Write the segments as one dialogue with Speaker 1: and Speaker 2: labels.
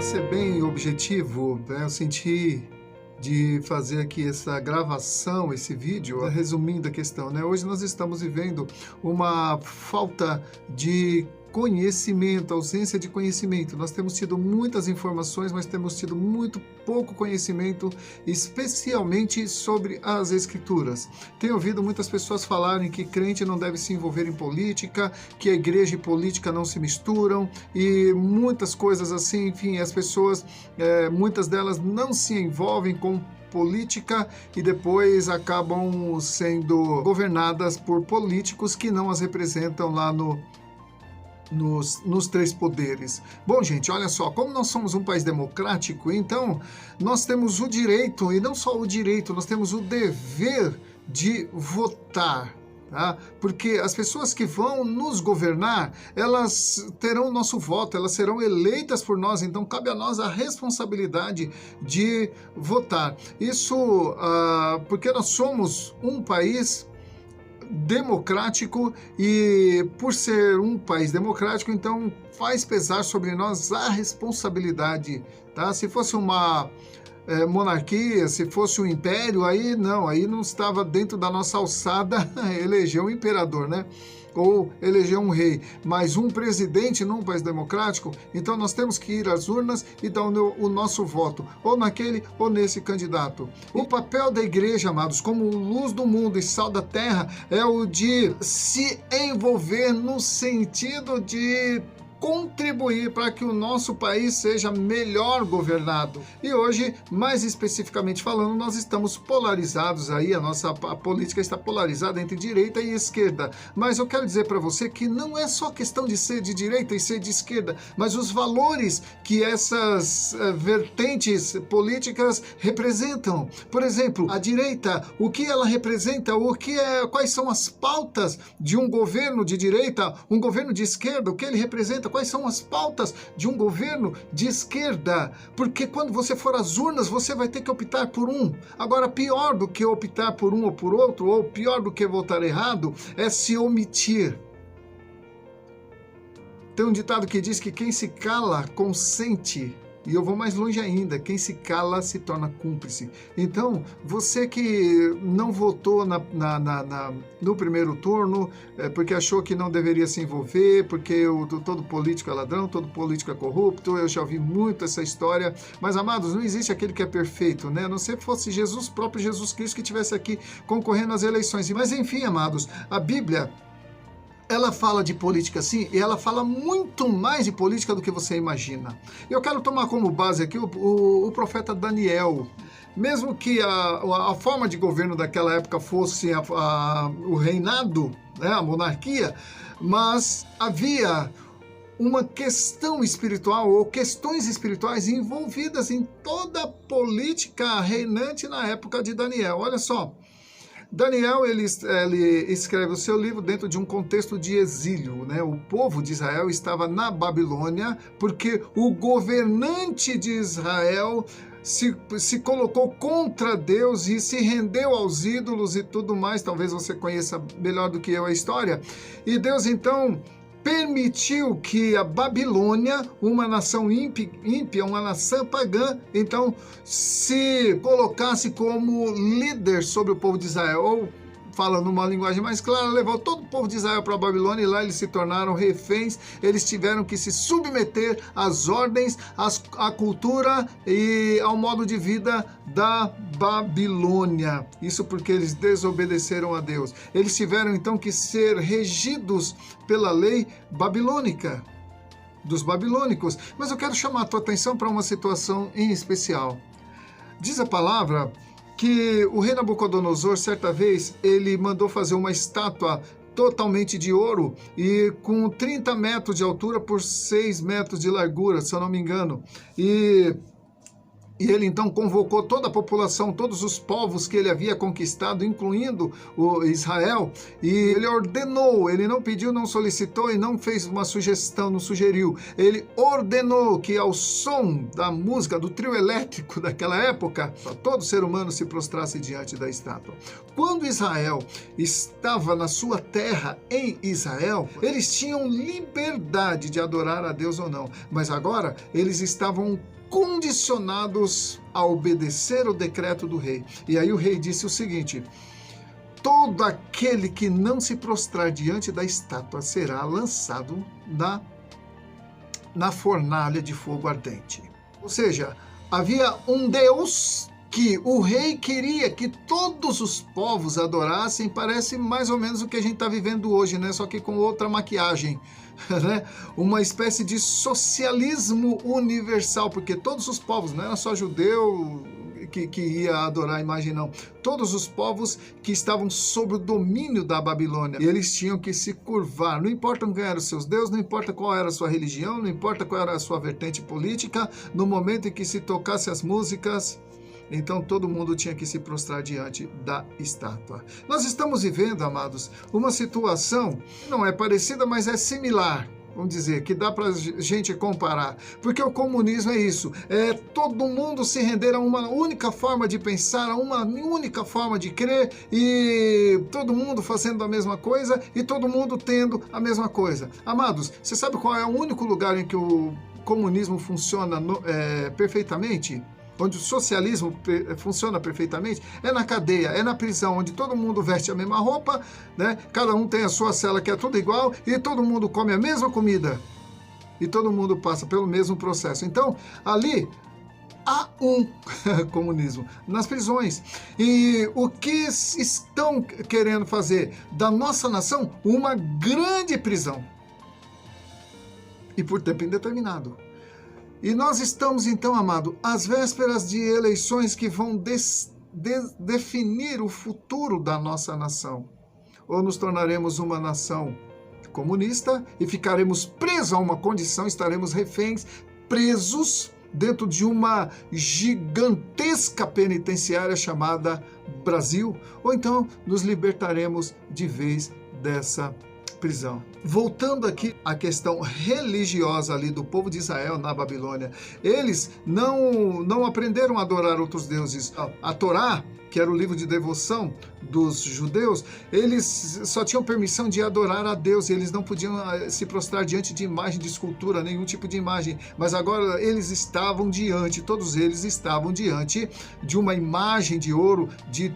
Speaker 1: ser bem objetivo, né, eu senti de fazer aqui essa gravação, esse vídeo, resumindo a questão, né? Hoje nós estamos vivendo uma falta de conhecimento, ausência de conhecimento. Nós temos tido muitas informações, mas temos tido muito pouco conhecimento, especialmente sobre as Escrituras. Tenho ouvido muitas pessoas falarem que crente não deve se envolver em política, que a igreja e política não se misturam e muitas coisas assim. Enfim, as pessoas, muitas delas não se envolvem com política e depois acabam sendo governadas por políticos que não as representam lá nos três poderes. Bom, gente, olha só, como nós somos um país democrático, então nós temos o direito, e não só o direito, nós temos o dever de votar. Tá? Porque as pessoas que vão nos governar, elas terão nosso voto, elas serão eleitas por nós, então cabe a nós a responsabilidade de votar. Isso porque nós somos um país democrático e por ser um país democrático, então faz pesar sobre nós a responsabilidade, tá? Se fosse uma monarquia, se fosse um império, aí não estava dentro da nossa alçada eleger um imperador, né? Ou eleger um rei, mas um presidente num país democrático, então nós temos que ir às urnas e dar o nosso voto, ou naquele ou nesse candidato. O papel da igreja, amados, como luz do mundo e sal da terra, é o de se envolver no sentido de contribuir para que o nosso país seja melhor governado. E hoje, mais especificamente falando, nós estamos polarizados aí, a política está polarizada entre direita e esquerda. Mas eu quero dizer para você que não é só questão de ser de direita e ser de esquerda, mas os valores que essas vertentes políticas representam. Por exemplo, a direita, o que ela representa, quais são as pautas de um governo de direita, um governo de esquerda, o que ele representa, quais são as pautas de um governo de esquerda, porque quando você for às urnas, você vai ter que optar por um. Agora, pior do que optar por um ou por outro, ou pior do que votar errado, é se omitir. Tem um ditado que diz que quem se cala consente. E eu vou mais longe ainda, quem se cala se torna cúmplice. Então, você que não votou no primeiro turno, porque achou que não deveria se envolver, porque todo político é ladrão, todo político é corrupto, eu já ouvi muito essa história. Mas, amados, não existe aquele que é perfeito, né? A não ser que fosse próprio Jesus Cristo que estivesse aqui concorrendo às eleições. Mas, enfim, amados, a Bíblia, ela fala de política sim, e ela fala muito mais de política do que você imagina. Eu quero tomar como base aqui o profeta Daniel. Mesmo que a forma de governo daquela época fosse o reinado, né, a monarquia, mas havia uma questão espiritual ou questões espirituais envolvidas em toda a política reinante na época de Daniel. Olha só. Daniel, ele escreve o seu livro dentro de um contexto de exílio, né? O povo de Israel estava na Babilônia porque o governante de Israel se colocou contra Deus e se rendeu aos ídolos e tudo mais. Talvez você conheça melhor do que eu a história. E Deus, então, permitiu que a Babilônia, uma nação ímpia, uma nação pagã, então se colocasse como líder sobre o povo de Israel, ou falando numa linguagem mais clara, levou todo o povo de Israel para a Babilônia e lá eles se tornaram reféns, eles tiveram que se submeter às ordens, à cultura e ao modo de vida da Babilônia. Isso porque eles desobedeceram a Deus. Eles tiveram então que ser regidos pela lei babilônica, dos babilônicos. Mas eu quero chamar a tua atenção para uma situação em especial. Diz a palavra que o rei Nabucodonosor, certa vez, ele mandou fazer uma estátua totalmente de ouro e com 30 metros de altura por 6 metros de largura, se eu não me engano. E ele então convocou toda a população, todos os povos que ele havia conquistado, incluindo o Israel, e ele ordenou, ele não pediu, não solicitou e não fez uma sugestão, não sugeriu. Ele ordenou que ao som da música, do trio elétrico daquela época, todo ser humano se prostrasse diante da estátua. Quando Israel estava na sua terra em Israel, eles tinham liberdade de adorar a Deus ou não, mas agora eles estavam condicionados a obedecer o decreto do rei. E aí o rei disse o seguinte: todo aquele que não se prostrar diante da estátua será lançado na fornalha de fogo ardente. Ou seja, havia um Deus que o rei queria que todos os povos adorassem. Parece mais ou menos o que a gente está vivendo hoje, né? Só que com outra maquiagem, né? Uma espécie de socialismo universal, porque todos os povos, não era só judeu que ia adorar a imagem, não. Todos os povos que estavam sob o domínio da Babilônia, eles tinham que se curvar. Não importa quem eram os seus deuses, não importa qual era a sua religião, não importa qual era a sua vertente política, no momento em que se tocasse as músicas, então todo mundo tinha que se prostrar diante da estátua. Nós estamos vivendo, amados, uma situação que não é parecida, mas é similar. Vamos dizer, que dá para a gente comparar. Porque o comunismo é isso. É todo mundo se render a uma única forma de pensar, a uma única forma de crer, e todo mundo fazendo a mesma coisa e todo mundo tendo a mesma coisa. Amados, você sabe qual é o único lugar em que o comunismo funciona perfeitamente? Onde o socialismo funciona perfeitamente, é na cadeia, é na prisão, onde todo mundo veste a mesma roupa, né? Cada um tem a sua cela que é tudo igual, e todo mundo come a mesma comida, e todo mundo passa pelo mesmo processo. Então, ali há um comunismo nas prisões. E o que estão querendo fazer da nossa nação uma grande prisão, e por tempo indeterminado. E nós estamos, então, amado, às vésperas de eleições que vão definir o futuro da nossa nação. Ou nos tornaremos uma nação comunista e ficaremos presos a uma condição, estaremos reféns, presos dentro de uma gigantesca penitenciária chamada Brasil, ou então nos libertaremos de vez dessa prisão. Voltando aqui à questão religiosa ali do povo de Israel na Babilônia, eles não aprenderam a adorar outros deuses. A Torá, que era o livro de devoção dos judeus, eles só tinham permissão de adorar a Deus, eles não podiam se prostrar diante de imagem, de escultura, nenhum tipo de imagem. Mas agora todos eles estavam diante de uma imagem de ouro de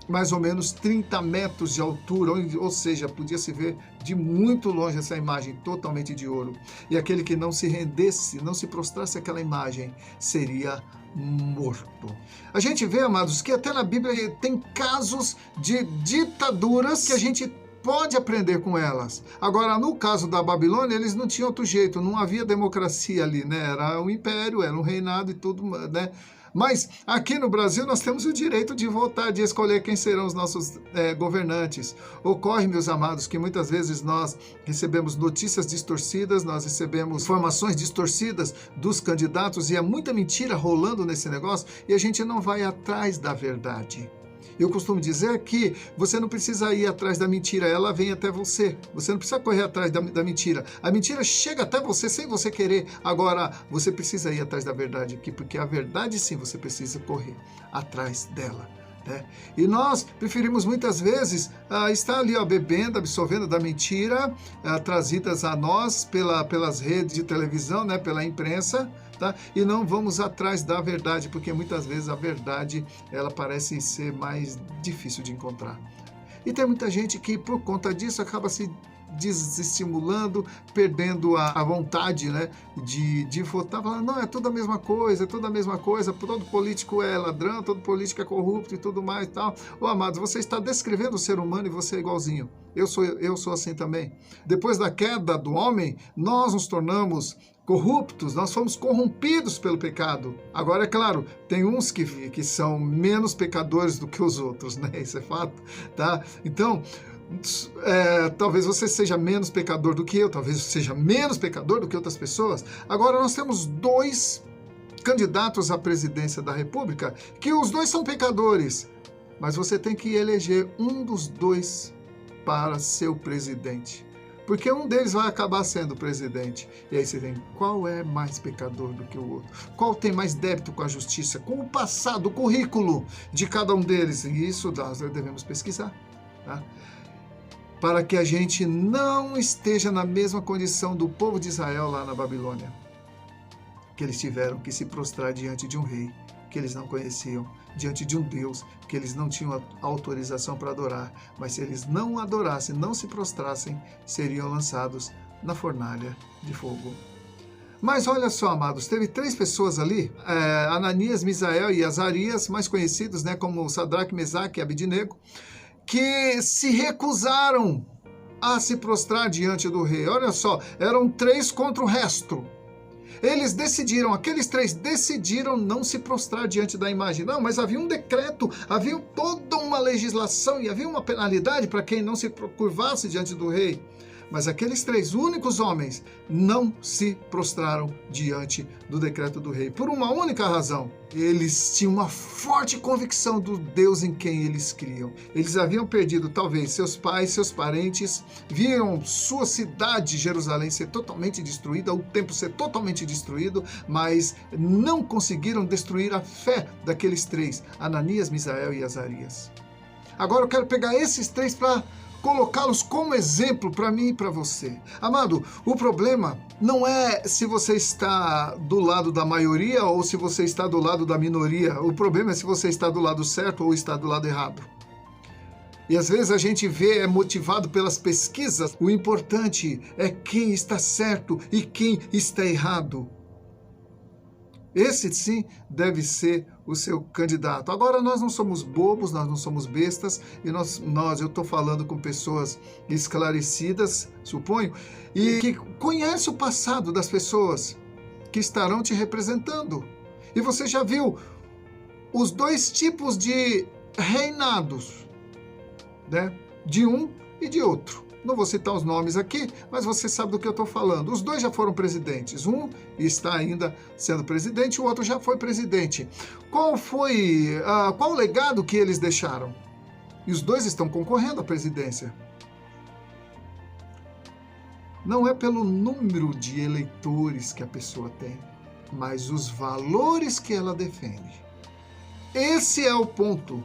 Speaker 1: mais ou menos 30 metros de altura, ou seja, podia se ver de muito longe essa imagem totalmente de ouro. E aquele que não se rendesse, não se prostrasse àquela imagem, seria morto. A gente vê, amados, que até na Bíblia tem casos de ditaduras que a gente pode aprender com elas. Agora, no caso da Babilônia, eles não tinham outro jeito, não havia democracia ali, né? Era um império, era um reinado e tudo, né? Mas aqui no Brasil nós temos o direito de votar, de escolher quem serão os nossos governantes. Ocorre, meus amados, que muitas vezes nós recebemos notícias distorcidas, nós recebemos informações distorcidas dos candidatos e há muita mentira rolando nesse negócio e a gente não vai atrás da verdade. Eu costumo dizer que você não precisa ir atrás da mentira, ela vem até você. Você não precisa correr atrás da mentira. A mentira chega até você sem você querer. Agora, você precisa ir atrás da verdade aqui, porque a verdade sim você precisa correr atrás dela. Né? E nós preferimos muitas vezes estar ali bebendo, absorvendo da mentira trazidas a nós pelas redes de televisão, né, pela imprensa, tá? E não vamos atrás da verdade, porque muitas vezes a verdade ela parece ser mais difícil de encontrar. E tem muita gente que por conta disso acaba se desestimulando, perdendo a vontade, né, de votar, falando, não, é tudo a mesma coisa, todo político é ladrão, todo político é corrupto e tudo mais e tal. Ô, amados, você está descrevendo o ser humano e você é igualzinho. Eu sou assim também. Depois da queda do homem, nós nos tornamos corruptos, nós fomos corrompidos pelo pecado. Agora, é claro, tem uns que são menos pecadores do que os outros, né? Isso é fato, tá? Então, talvez você seja menos pecador do que eu, talvez você seja menos pecador do que outras pessoas. Agora nós temos dois candidatos à presidência da República, que os dois são pecadores, mas você tem que eleger um dos dois para ser o presidente, porque um deles vai acabar sendo presidente. E aí você tem qual é mais pecador do que o outro, qual tem mais débito com a justiça, com o passado, o currículo de cada um deles. E isso nós devemos pesquisar, tá? Para que a gente não esteja na mesma condição do povo de Israel lá na Babilônia, que eles tiveram que se prostrar diante de um rei que eles não conheciam, diante de um Deus que eles não tinham autorização para adorar. Mas se eles não adorassem, não se prostrassem, seriam lançados na fornalha de fogo. Mas olha só, amados, teve 3 pessoas ali, Ananias, Misael e Azarias, mais conhecidos, né, como Sadraque, Mesaque e Abednego, que se recusaram a se prostrar diante do rei. Olha só, eram 3 contra o resto. Eles decidiram, aqueles 3 decidiram não se prostrar diante da imagem. Não, mas havia um decreto, havia toda uma legislação e havia uma penalidade para quem não se curvasse diante do rei. Mas aqueles 3 únicos homens não se prostraram diante do decreto do rei. Por uma única razão. Eles tinham uma forte convicção do Deus em quem eles criam. Eles haviam perdido, talvez, seus pais, seus parentes, viram sua cidade, Jerusalém, ser totalmente destruída, o templo ser totalmente destruído, mas não conseguiram destruir a fé daqueles 3, Ananias, Misael e Azarias. Agora eu quero pegar esses 3 para colocá-los como exemplo para mim e para você. Amado, o problema não é se você está do lado da maioria ou se você está do lado da minoria. O problema é se você está do lado certo ou está do lado errado. E às vezes a gente vê, é motivado pelas pesquisas, o importante é quem está certo e quem está errado. Esse sim deve ser o seu candidato. Agora, nós não somos bobos, nós não somos bestas, e eu estou falando com pessoas esclarecidas, suponho, e que conhecem o passado das pessoas que estarão te representando. E você já viu os 2 tipos de reinados, né? De um e de outro. Não vou citar os nomes aqui, mas você sabe do que eu estou falando. Os 2 já foram presidentes. Um está ainda sendo presidente, o outro já foi presidente. Qual o legado que eles deixaram? E os 2 estão concorrendo à presidência. Não é pelo número de eleitores que a pessoa tem, mas os valores que ela defende. Esse é o ponto.